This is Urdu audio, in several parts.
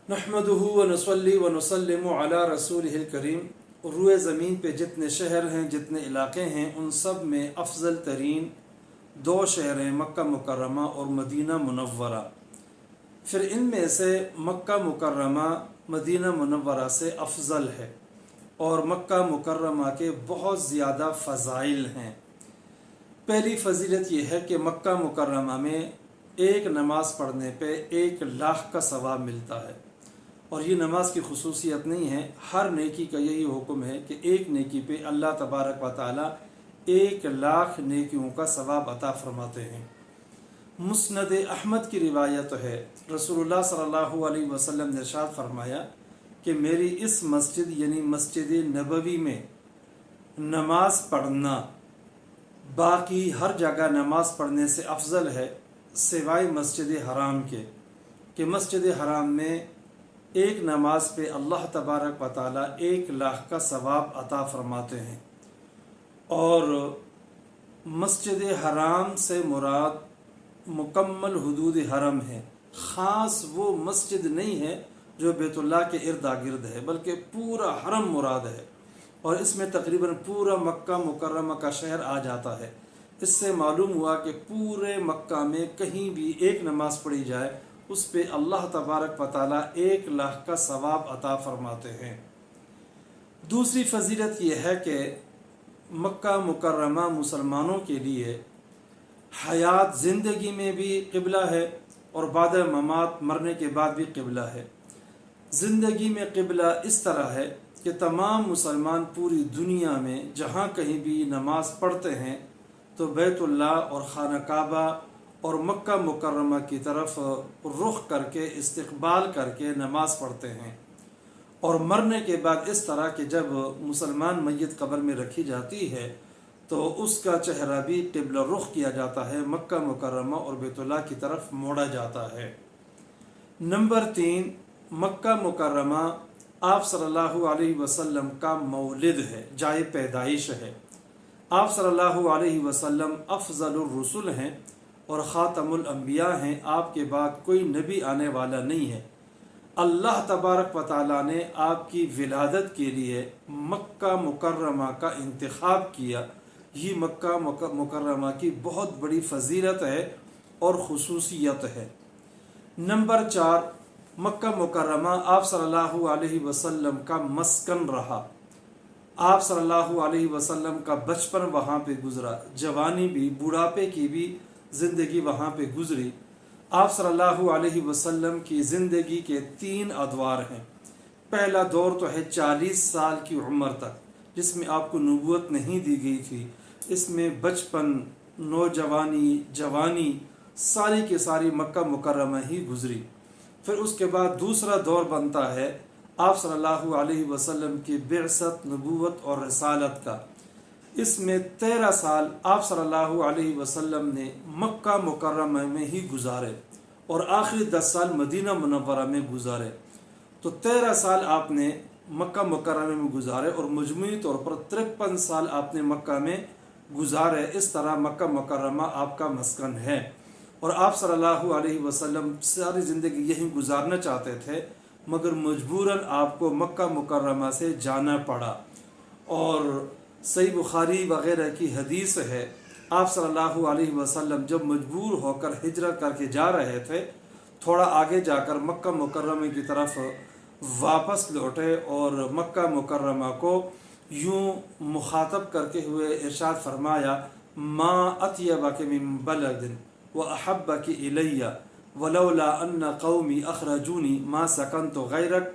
نحمدہ ونصلی ونسلم علی رسولہ الکریم۔ روئے زمین پہ جتنے شہر ہیں، جتنے علاقے ہیں، ان سب میں افضل ترین دو شہر ہیں، مکہ مکرمہ اور مدینہ منورہ۔ پھر ان میں سے مکہ مکرمہ مدینہ منورہ سے افضل ہے، اور مکہ مکرمہ کے بہت زیادہ فضائل ہیں۔ پہلی فضیلت یہ ہے کہ مکہ مکرمہ میں ایک نماز پڑھنے پہ 1,00,000 کا ثواب ملتا ہے، اور یہ نماز کی خصوصیت نہیں ہے، ہر نیکی کا یہی حکم ہے کہ ایک نیکی پہ اللہ تبارک و تعالی 1,00,000 نیکیوں کا ثواب عطا فرماتے ہیں۔ مسند احمد کی روایت ہے، رسول اللہ صلی اللہ علیہ وسلم نے ارشاد فرمایا کہ میری اس مسجد یعنی مسجد نبوی میں نماز پڑھنا باقی ہر جگہ نماز پڑھنے سے افضل ہے، سوائے مسجد حرام کے، کہ مسجد حرام میں ایک نماز پہ اللہ تبارک و تعالی 1,00,000 کا ثواب عطا فرماتے ہیں۔ اور مسجد حرام سے مراد مکمل حدود حرم ہے، خاص وہ مسجد نہیں ہے جو بیت اللہ کے ارد گرد ہے، بلکہ پورا حرم مراد ہے، اور اس میں تقریباً پورا مکہ مکرمہ کا شہر آ جاتا ہے۔ اس سے معلوم ہوا کہ پورے مکہ میں کہیں بھی ایک نماز پڑھی جائے اس پہ اللہ تبارک و تعالیٰ 1,00,000 کا ثواب عطا فرماتے ہیں۔ دوسری فضیلت یہ ہے کہ مکہ مکرمہ مسلمانوں کے لیے حیات زندگی میں بھی قبلہ ہے، اور بعد ممات مرنے کے بعد بھی قبلہ ہے۔ زندگی میں قبلہ اس طرح ہے کہ تمام مسلمان پوری دنیا میں جہاں کہیں بھی نماز پڑھتے ہیں تو بیت اللہ اور خانہ کعبہ اور مکہ مکرمہ کی طرف رخ کر کے استقبال کر کے نماز پڑھتے ہیں۔ اور مرنے کے بعد اس طرح کہ جب مسلمان میت قبر میں رکھی جاتی ہے تو اس کا چہرہ بھی قبلہ رخ کیا جاتا ہے، مکہ مکرمہ اور بیت اللہ کی طرف موڑا جاتا ہے۔ نمبر 3، مکہ مکرمہ آپ صلی اللہ علیہ وسلم کا مولد ہے، جائے پیدائش ہے۔ آپ صلی اللہ علیہ وسلم افضل الرسل ہیں اور خاتم الانبیاء ہیں، آپ کے بعد کوئی نبی آنے والا نہیں ہے۔ اللہ تبارک و تعالیٰ نے آپ کی ولادت کے لیے مکہ مکرمہ کا انتخاب کیا، یہ مکہ مکرمہ کی بہت بڑی فضیلت ہے اور خصوصیت ہے۔ نمبر 4، مکہ مکرمہ آپ صلی اللہ علیہ وسلم کا مسکن رہا۔ آپ صلی اللہ علیہ وسلم کا بچپن وہاں پہ گزرا، جوانی بھی، بوڑھاپے کی بھی زندگی وہاں پہ گزری۔ آپ صلی اللہ علیہ وسلم کی زندگی کے 3 ادوار ہیں۔ پہلا دور تو ہے 40 سال کی عمر تک، جس میں آپ کو نبوت نہیں دی گئی تھی۔ اس میں بچپن، نوجوانی، جوانی ساری کے ساری مکہ مکرمہ ہی گزری۔ پھر اس کے بعد دوسرا دور بنتا ہے آپ صلی اللہ علیہ وسلم کی بعثت، نبوت اور رسالت کا۔ اس میں 13 سال آپ صلی اللہ علیہ وسلم نے مکہ مکرمہ میں ہی گزارے، اور آخری 10 سال مدینہ منورہ میں گزارے۔ تو 13 سال آپ نے مکہ مکرمہ میں گزارے، اور مجموعی طور پر 53 سال آپ نے مکہ میں گزارے۔ اس طرح مکہ مکرمہ آپ کا مسکن ہے، اور آپ صلی اللہ علیہ وسلم ساری زندگی یہیں گزارنا چاہتے تھے، مگر مجبوراً آپ کو مکہ مکرمہ سے جانا پڑا۔ اور صحیح بخاری وغیرہ کی حدیث ہے، آپ صلی اللہ علیہ وسلم جب مجبور ہو کر ہجرت کر کے جا رہے تھے، تھوڑا آگے جا کر مکہ مکرمہ کی طرف واپس لوٹے، اور مکہ مکرمہ کو یوں مخاطب کرتے ہوئے ارشاد فرمایا، ما اطیبک من بلد واحبک الی ولولا ان قومی اخرجونی ما سکنت غیرک۔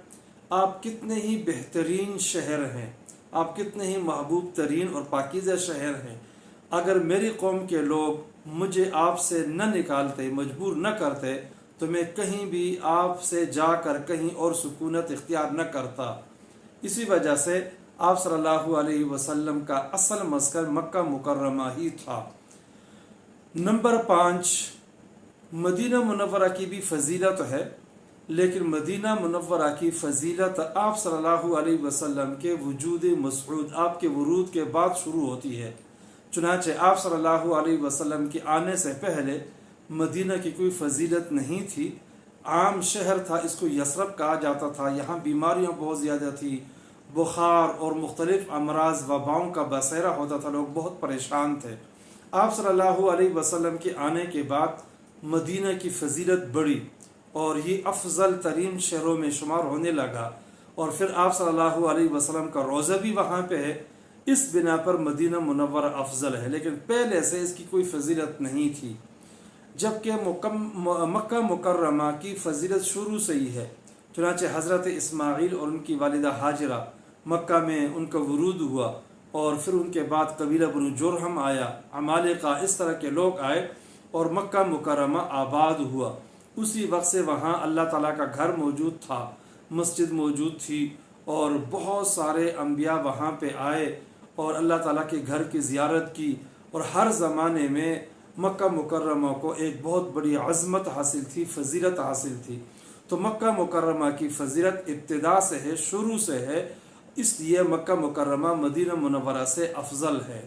آپ کتنے ہی بہترین شہر ہیں، آپ کتنے ہی محبوب ترین اور پاکیزہ شہر ہیں، اگر میری قوم کے لوگ مجھے آپ سے نہ نکالتے، مجبور نہ کرتے، تو میں کہیں بھی آپ سے جا کر کہیں اور سکونت اختیار نہ کرتا۔ اسی وجہ سے آپ صلی اللہ علیہ وسلم کا اصل مسکن مکہ مکرمہ ہی تھا۔ نمبر 5، مدینہ منورہ کی بھی فضیلت ہے، لیکن مدینہ منورہ کی فضیلت آپ صلی اللہ علیہ وسلم کے وجود مسعود، آپ کے ورود کے بعد شروع ہوتی ہے۔ چنانچہ آپ صلی اللہ علیہ وسلم کے آنے سے پہلے مدینہ کی کوئی فضیلت نہیں تھی، عام شہر تھا، اس کو یثرب کہا جاتا تھا، یہاں بیماریاں بہت زیادہ تھی، بخار اور مختلف امراض وباؤں کا بسیرا ہوتا تھا، لوگ بہت پریشان تھے۔ آپ صلی اللہ علیہ وسلم کے آنے کے بعد مدینہ کی فضیلت بڑھی اور یہ افضل ترین شہروں میں شمار ہونے لگا، اور پھر آپ صلی اللہ علیہ وسلم کا روضہ بھی وہاں پہ ہے، اس بنا پر مدینہ منورہ افضل ہے، لیکن پہلے سے اس کی کوئی فضیلت نہیں تھی۔ جبکہ مکہ مکرمہ کی فضیلت شروع سے ہی ہے، چنانچہ حضرت اسماعیل اور ان کی والدہ ہاجرہ مکہ میں ان کا ورود ہوا، اور پھر ان کے بعد قبیلہ بنو جرہم آیا، عمالقہ، اس طرح کے لوگ آئے اور مکہ مکرمہ آباد ہوا۔ اسی وقت سے وہاں اللہ تعالیٰ کا گھر موجود تھا، مسجد موجود تھی، اور بہت سارے انبیاء وہاں پہ آئے اور اللہ تعالیٰ کے گھر کی زیارت کی، اور ہر زمانے میں مکہ مکرمہ کو ایک بہت بڑی عظمت حاصل تھی، فضیلت حاصل تھی۔ تو مکہ مکرمہ کی فضیلت ابتدا سے ہے، شروع سے ہے، اس لیے مکہ مکرمہ مدینہ منورہ سے افضل ہے۔